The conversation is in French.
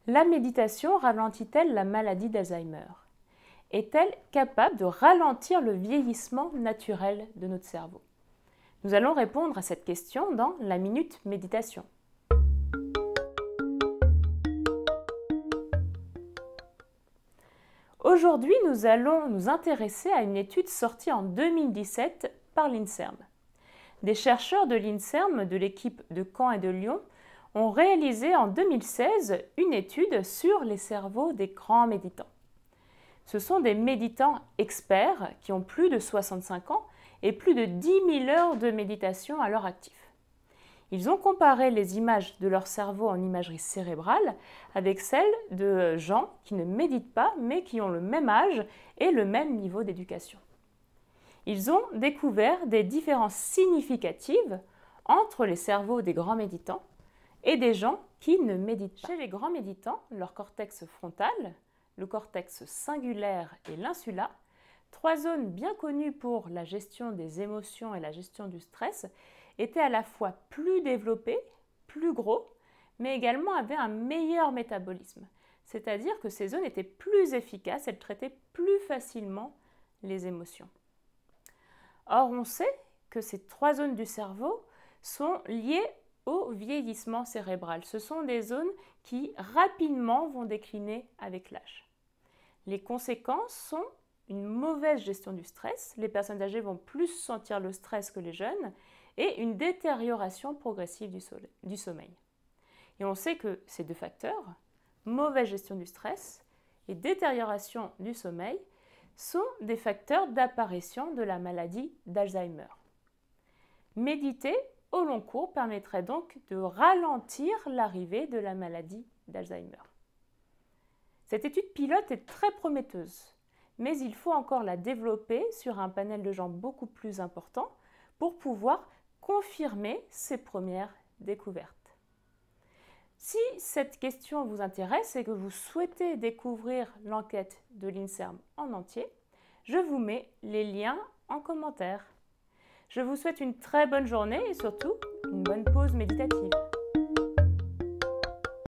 La méditation ralentit-elle la maladie d'Alzheimer? Est-elle capable de ralentir le vieillissement naturel de notre cerveau? Nous allons répondre à cette question dans la Minute Méditation. Aujourd'hui, nous allons nous intéresser à une étude sortie en 2017 par l'INSERM. Des chercheurs de l'INSERM, de l'équipe de Caen et de Lyon, ont réalisé en 2016 une étude sur les cerveaux des grands méditants. Ce sont des méditants experts qui ont plus de 65 ans et plus de 10 000 heures de méditation à leur actif. Ils ont comparé les images de leur cerveau en imagerie cérébrale avec celles de gens qui ne méditent pas mais qui ont le même âge et le même niveau d'éducation. Ils ont découvert des différences significatives entre les cerveaux des grands méditants et des gens qui ne méditent pas. Chez les grands méditants, leur cortex frontal, le cortex singulaire et l'insula, trois zones bien connues pour la gestion des émotions et la gestion du stress, étaient à la fois plus développées, plus gros, mais également avaient un meilleur métabolisme. C'est-à-dire que ces zones étaient plus efficaces, elles traitaient plus facilement les émotions. Or, on sait que ces trois zones du cerveau sont liées au vieillissement cérébral. Ce sont des zones qui rapidement vont décliner avec l'âge. Les conséquences sont une mauvaise gestion du stress. Les personnes âgées vont plus sentir le stress que les jeunes et une détérioration progressive du sommeil. Et on sait que ces deux facteurs, mauvaise gestion du stress et détérioration du sommeil, sont des facteurs d'apparition de la maladie d'Alzheimer. Méditer au long cours permettrait donc de ralentir l'arrivée de la maladie d'Alzheimer. Cette étude pilote est très prometteuse, mais il faut encore la développer sur un panel de gens beaucoup plus important pour pouvoir confirmer ces premières découvertes. Si cette question vous intéresse et que vous souhaitez découvrir l'enquête de l'INSERM en entier, je vous mets les liens en commentaire. Je vous souhaite une très bonne journée et surtout une bonne pause méditative.